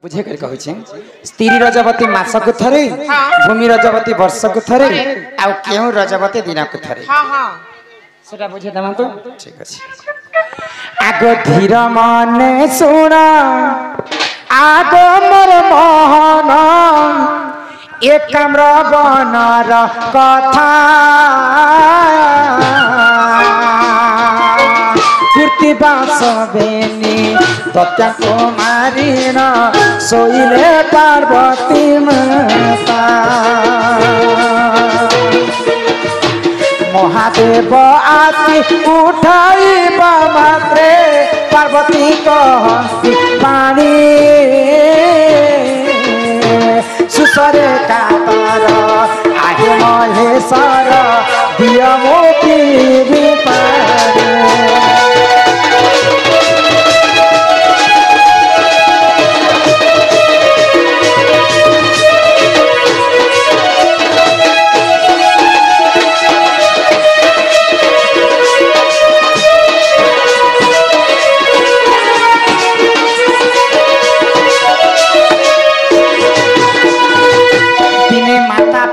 बुझे कर कहू स्त्री रजवती मासक थरे भूमि रजवती वर्षक थरे आ केउ रजवती दिनक थरे सेटा बुझे दमा तो ठीक अछि आगो धीर माने सुना आगो मोर मोहन एकाम्र बनर कथा कीर्ति बास बेनी तत्या कुमारीन सोइले पार्वती माता महादेव आसी उठाइबा मात्रे पार्वती कहती पानी सुसरे कातर आगे महेश्वर दिया मोती पानी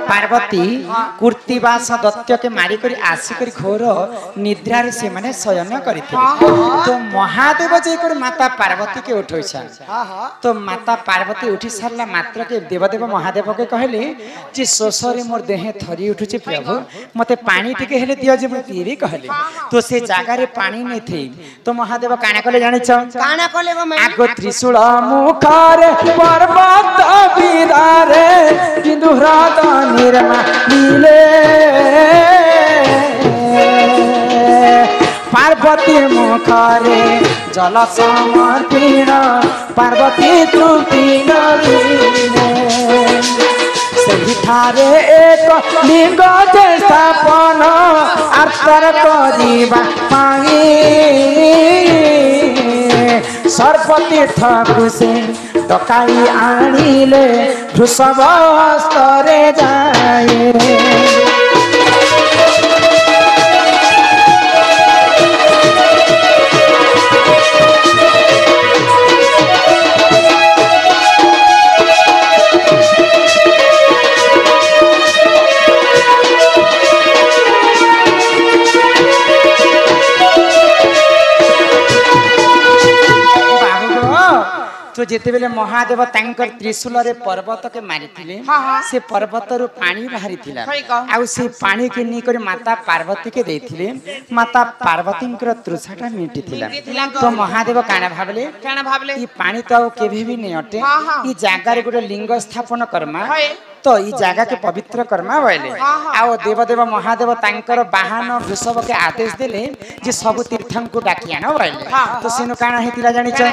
पार्वती कुर्तीवास दत्त के मारी करी आसिक घोर निद्रा से माने शयन करते तो महादेव जे माता पार्वती के उठोइछा तो माता पार्वती उठी सारला मात्र के देवदेव महादेव के कहले जे सोसरे मोर देह थरी उठुचे प्रभु मते पानी टिके हेले दियो जे मैं पीबी कहले तो से जागा रे पानी नै थई तो महादेव काना कले जानि छ काना कले गो मैं आगो त्रिशूल मुखारे पर्वत बिदारे बिंदु हृद निर्मा लीले पार्वती मुखारे जल समर्पिण पार्वती तृप्ति नीले सही थारे एक लिंग स्थापन आर्तर करिबा पाई सर्पतीर्थ कुसे डकाई आनिले वृषभ हस्तरे जाए तो जेते बेले महादेव तांकर त्रिशूल रे पर्वत के मारिथिले से पर्वत रु पानी बाहरी थिला आ से पानी के नी करे माता पार्वती के देथिले माता पार्वती कर तृषाटा मिटी थिला तो महादेव काना भाबले ई पानी तो केभे भी नै अटे ई जागा रे गोटे लिंग स्थापन करमा तो ई जागा के पवित्र कर्मा बोले आओ देवदेव महादेव तांकर बाहन वृषभ के आदेश देले जे सब तीर्थं को डाकिया न बोले तो सिनु काना हेतिला जानि छ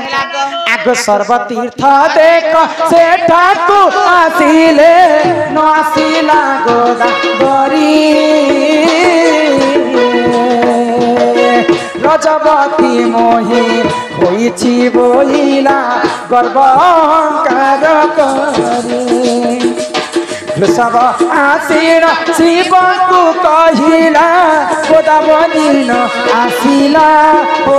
आगो सर्व तीर्थ देख से ठाकुर आसीले न आसीला गोदा गरी रजवती मोहि होइछि बोइला गर्व अहंकार करी वृषभ आसीन शिव को कहिला गोदावरी न आसीला ओ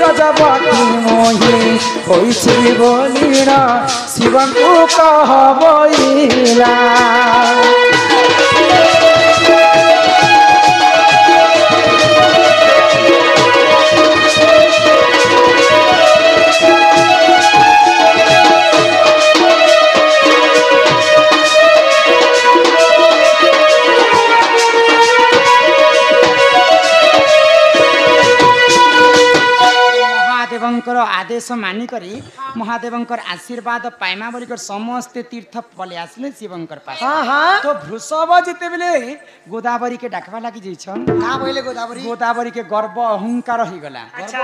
रजवती मोहि होइछि बोलिना शिव को कहबइला आदेश मानी करी महादेवंकर आशीर्वाद पाइमा बोली कर समस्त तीर्थ पले आसले शिवंकर पास तो वृषभ जेते बेले गोदावरी के डाकवा लागी जइछन का बोले गोदावरी के गर्व अहंकार होई गला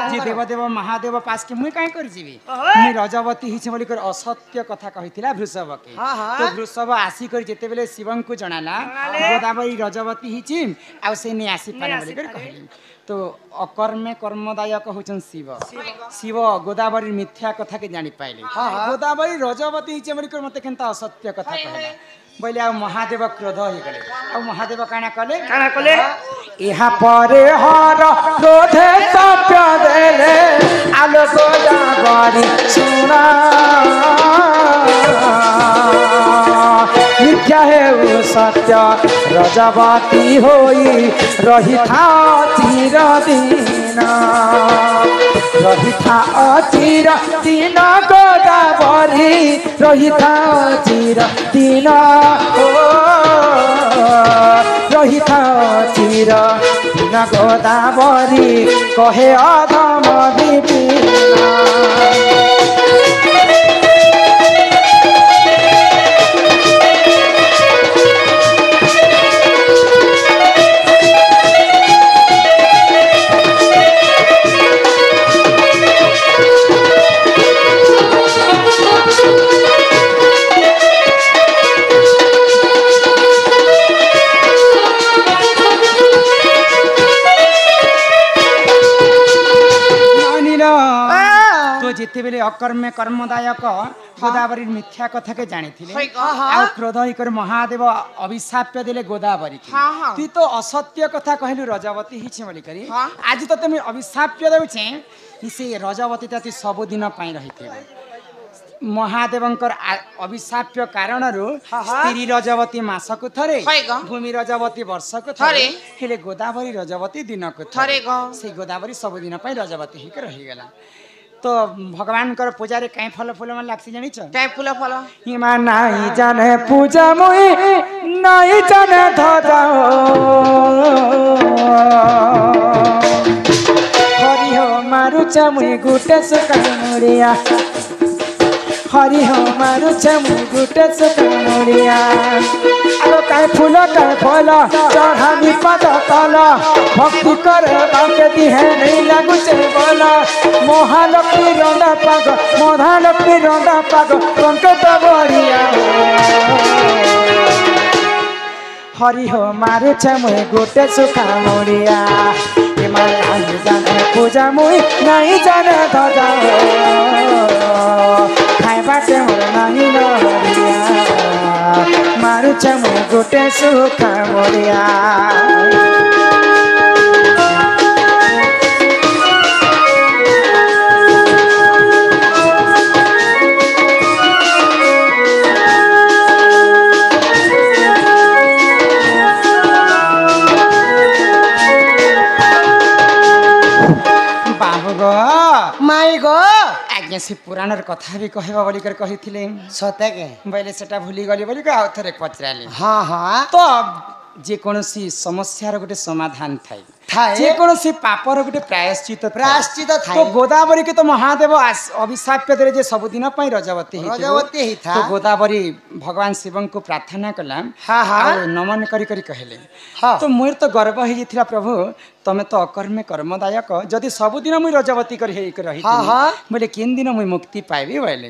जे देवदेव महादेव पास के मुई काहे करि जीवी मुई रजवती हिछ बोली कर असत्य कथा कहिथिला वृषभ के तो वृषभ आसी कर जेते बेले शिवं को जणाला गोदावरी रजवती हिछि आ से नि आसी पाना बोली कर कहली तो अकर्मे कर्मदायक होचन शिव शिव गोदावरी मिथ्या कथा के जानी पाइले गोदावरी रजवती हिचे बोली कर मते केनता असत्य कथा कहला बोले आ महादेव क्रोध हो गले आ महादेव काना कले यहाँ परे हर क्रोधे सत्य देले आलोक जागरी सुना मिथ्या है सत्य रजवती होई रही था चिर दिन रही था चिर दिन गोदावरी रही था चिर दिन रही था चिर दिन गोदावरी कहे अधम विपिना जिते बेले अकर्मे कर्मदायक गोदावरी मिथ्या कथा के जानी क्रोध होकर महादेव अभिशाप्य देले गोदावरी तु तो असत्य कथा कहलु रजवती हिछ बोली करी आज तो तुम अभिशाप्य देउछे से रजवती तती सब दिन पई रहिथे महादेवंकर अभिशाप्य कारणरू स्त्री रजवती मासको थरे भूमि रजवती वर्षको थरे हेले गोदावरी रजवती दिनको थरे से गोदावरी सब दिन पई रजवती हिक रहि गेला तो भगवान कर पूजा रे काई फल फूल मन लागसी जानि छ काई फूल फल हिमा नाही जाने पूजा मोई नाही जाने धजा हरि हो मारु छ मुई गुटे सुकनुरिया हरि हो मारु छ मुई गुटे सुकनुरिया आलो काई फूल काई फल चढ़ा विपद तल भक्ति कर बाके दिहे नहीं लागु छे बोला महालक्ष्मी रंदा पाग महालक्ष्मी रंदा पाग संकट बरिया हरि हो मारे छ मुई गोटे सुखा मोरिया हिमाल आई जाने पूजा मुई नहीं जाने धजा खाए बाटे मोर नहीं नरिया मारू छ मुई गोटे सुखा मोरिया माई गो आज्ञा से पुराण कथा भी कहबा बोली कर कहिथिले सते के बोले सेटा भूली गली बोली को आउथरे पचराली हां हां तो जे कोनोसी समस्या रो गोटे समाधान थाई जे कोनोसी पापर गोटे प्रायश्चित थाई तो गोदावरी के तो महादेव अभिशाप्य दे जे सब दिन पई रजवती ही था तो गोदावरी भगवान शिवं को प्रार्थना कला हां हां नमन करी करी कहले तो मोर तो गर्व ही जिथिला प्रभु तमे तो अकर्मे कर्मदायक जदि सब दिन मुई रजवती कर हे रही बोले केन दिन मुई मुक्ति पाइबी बोले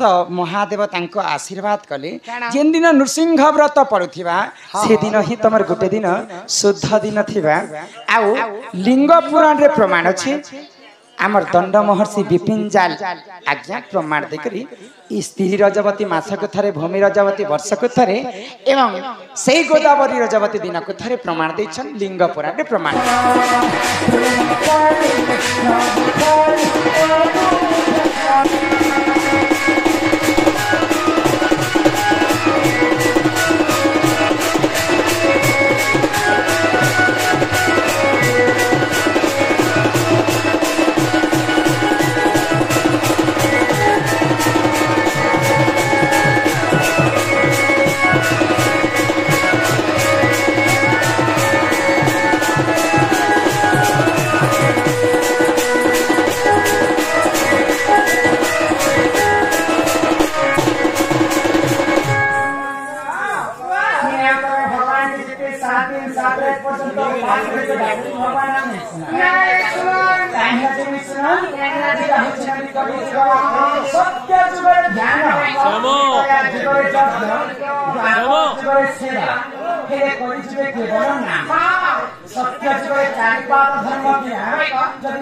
तो महादेव तांको आशीर्वाद कले जेन दिन नृसिंह व्रत पड़ुथिबा से दिन ही तमर गुटे दिन शुद्ध दिन थिबा आउ लिंग पुराण रे प्रमाण अछि आमर दंड महर्षि विपिन जाल आज्ञा प्रमाण देकरी स्त्री रजवती मासक थरे भूमि रजवती वर्षक थरे एवं सेई गोदावरी रजवती दिनक थरे प्रमाण दैछन लिंग पुराण रे प्रमाण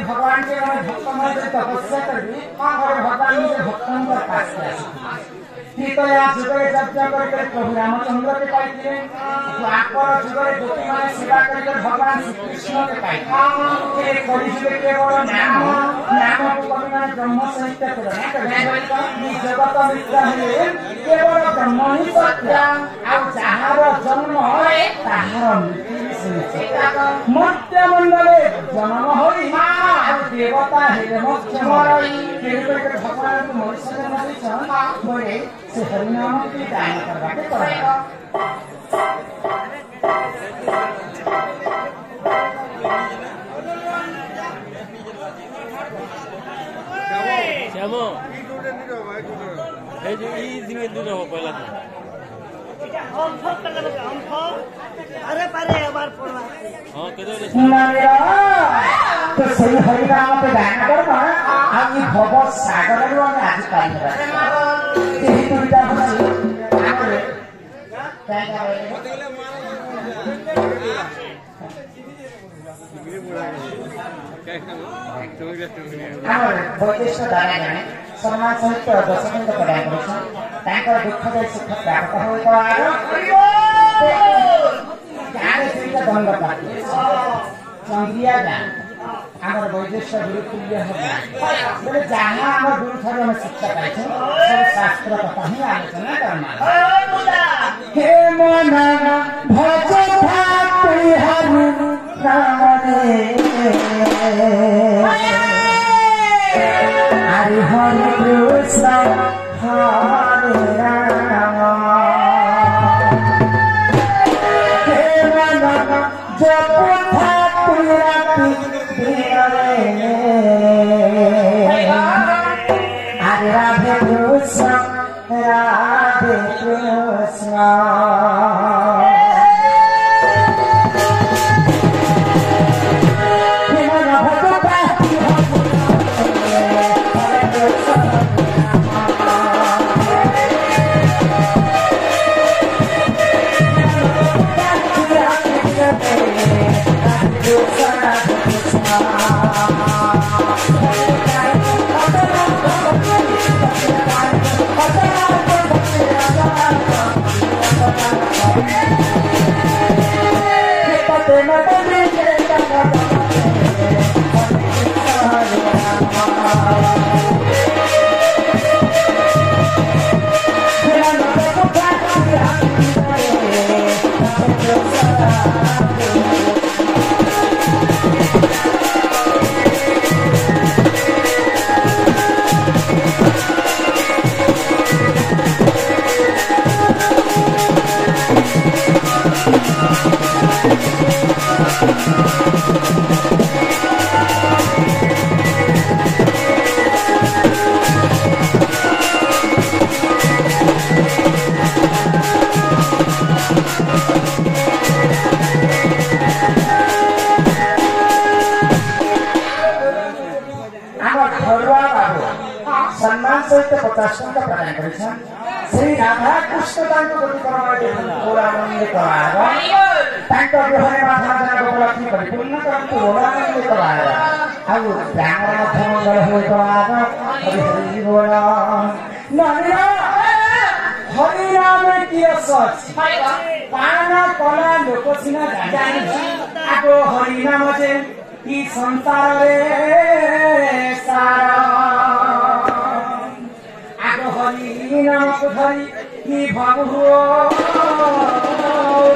भगवान के भक्त तपस्या कर भगवान भक्तों त्रया जुगरे यज्ञ करके प्रभु रामचंद्र के पाइले द्वापर जुगरे गोपी माने सेवा करके भगवान श्री कृष्ण के पाइले के कलिजुगे केवल नाम नाम को कवि माने ब्रह्म साहित्य को ना ये जगत मिथ्या है केवल ब्रह्म ही सत्य आ जहार जन्म है ताहार मृत्यु मर्त्य मंडले जन्म होई आ देवता है मोक्ष मरई के भगवान को मनुष्य जन्म छन बोले से हरिनाम के दान करबा के पड़ेगा श्यामो ए जो ई दिन दूर हो पहला अरे पारे बार पड़वा हां केदो तो सही हरिनाम पे दान करबा आ ई भव सागर रो आज काल एही दुईटा हसी आगे काया वैशिष्ट दाना जाने सम्मान सहित दशकंद प्रदान करेछन तांकर दुःखद सुख प्राप्त होइतो आरो जाने सहित दंड प्राप्त चंद्रिया जान हमर वैशिष्ट गुरुकुल्य हो बोले जहां हमर गुरु थारे हम शिक्षा पाइछन सब शास्त्र कथा ही आलोचना करना हे मना भज ठाकुर हरि नाम रे हरि हरि कृष्ण हरे राम हे मना जप ठाकुर राति रे हरे राधे कृष्ण राधे कृष्ण सम्मान सहित 50 टंका प्रदान करेछन श्री राधा कृष्ण तांको गति करबाटे पूरानंद करावा तांको व्यवहार माथा जना उपलब्धि करि पूर्ण करतु पूरानंद करावा आउ ब्राह्मण मध्य मंगल होय करावा हरि हरि बोल ननिया हरि नाम की सच पाना कला लोक सिना जानि आको हरि नाम जे ई संसार रे सारा हरि नाम धरि की भगुओ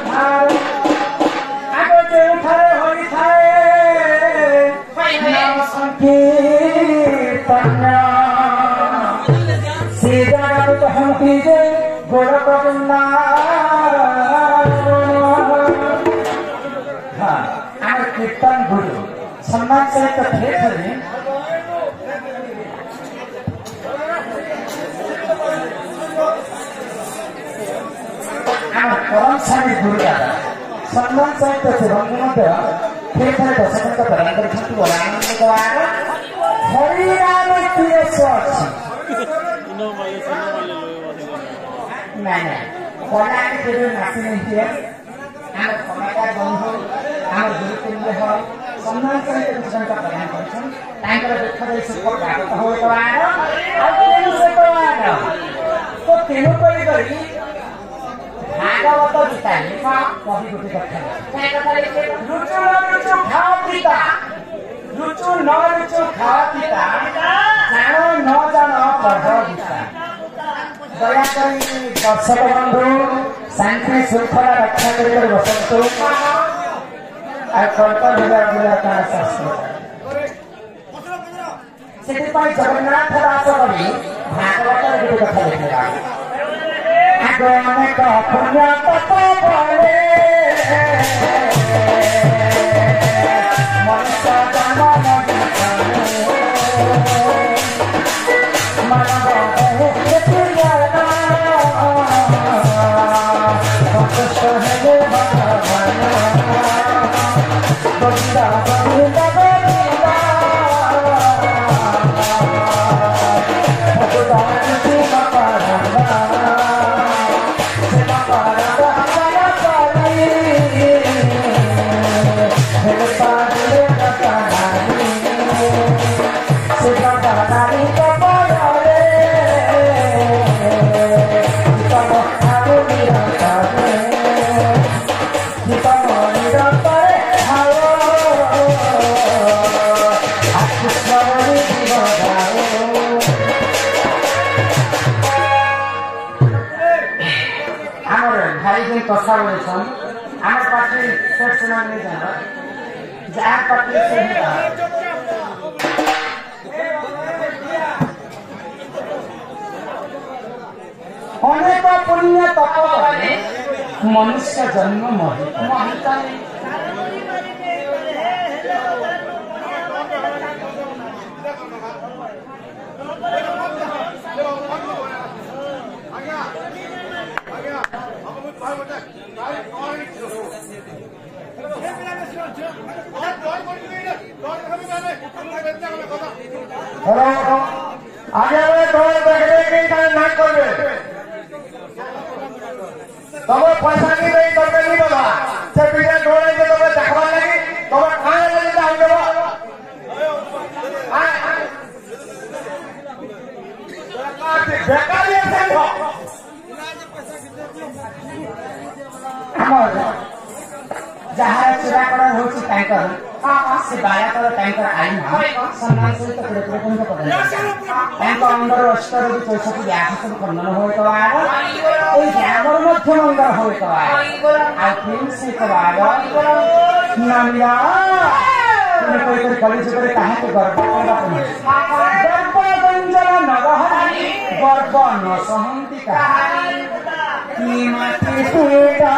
धार आगो जे थारे हरि थाए नाम संकीर्तन से जागो तो हम कीजे गोड़ गोविंदा हां आर कीर्तन गुरु सम्मान सहित भेट हरि परम सारी दुर्गा सम्मान सहित शिवंगी मध्य फिर थे दशकंद प्रदान करछंतु आनंद द्वारा हरि नाम की सच नहीं कोना के जो नासी नहीं है आम समाचार बंधु आम गुरुकुल्य हो सम्मान सहित दशकंद प्रदान करछन तांकर दुःखद सुख प्राप्त होय द्वारा आ से द्वारा तो तेनु कोई कवि गोटे कथा लुचु न लुचु खाओ पिता लुचु न लुचु खाओ पिता जानो न जानो पढ़ गीता दयाकरी दर्शक बंधु शांति श्रृंखला रक्षा कर बसतु जगन्नाथ दास कवि भागवत गोटे कथा लिखा अनेक पुण्य पले मनुष्य जन्म मानव कथा बोलछन आम पार्टी से सुना नहीं जाना जहाँ पार्टी से अनेक पुण्य तप मनुष्य जन्म महिता हेलो आगे वाले दौड़ देखने की ना कर तब पैसा नहीं नहीं करके नहीं बाबा से पीछे दौड़े के तब देखवा लगी तब खाए लगे जाओ देबो बेकार ये संग हमर जहाँ चुराकरण होची टैंकर से बालाकर टैंकर आई सम्मान सहित पुरस्कृत टैंकर अंदर अष्टर 64 व्यास सब खंडन होय तो आरो ओई जागर मध्यम अंदर होय तो आरो आ प्रेम से कबार नामिया तुम कोई कॉलेज करे काहे के गर्व करबा गर्व गंजन नगहरी गर्व न सहंती कहानी की माटी टूटा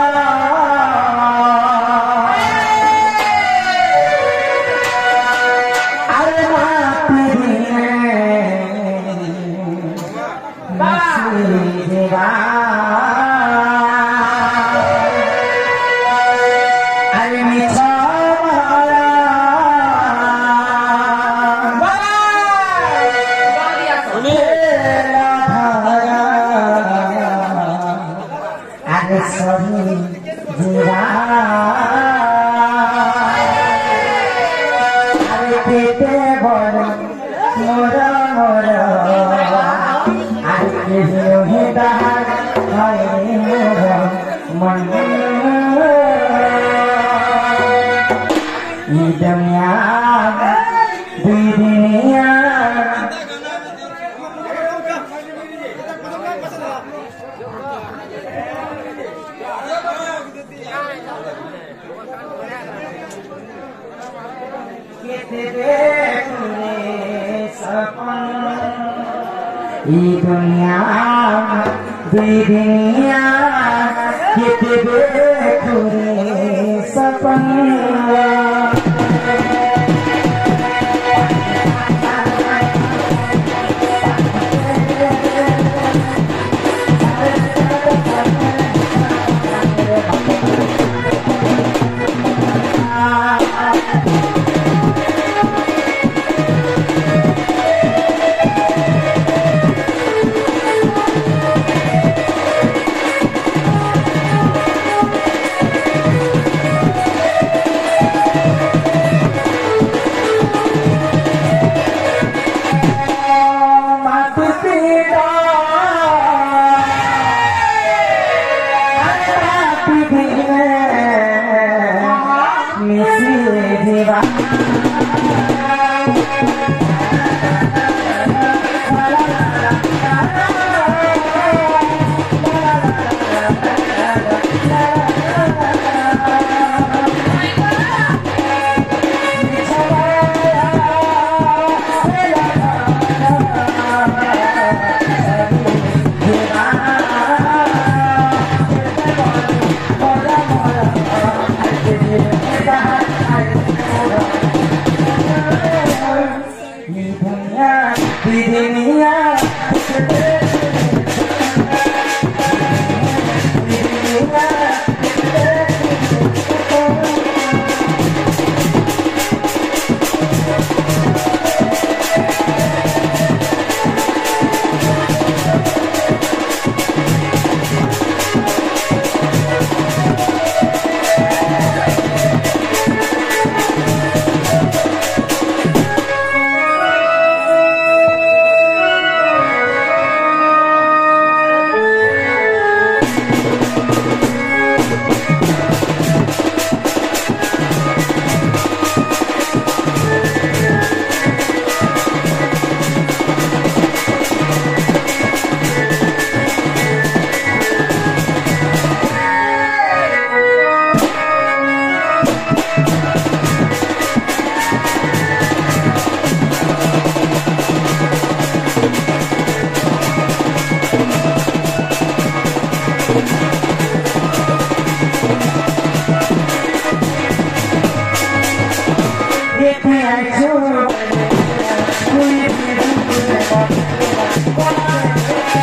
दुनिया दुनिया कितने खुरे सपना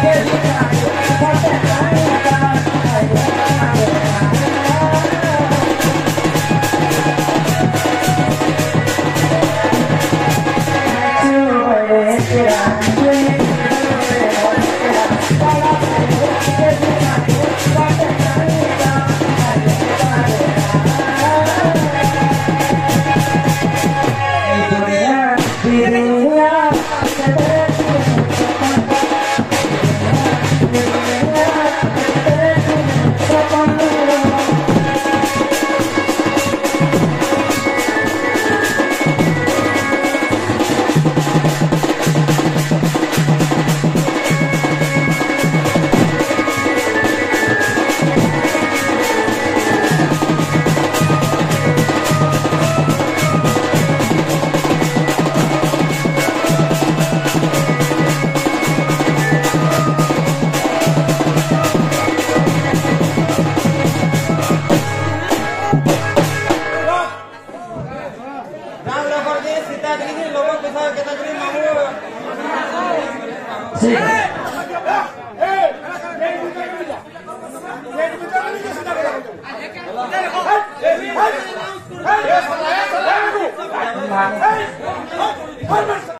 Hey!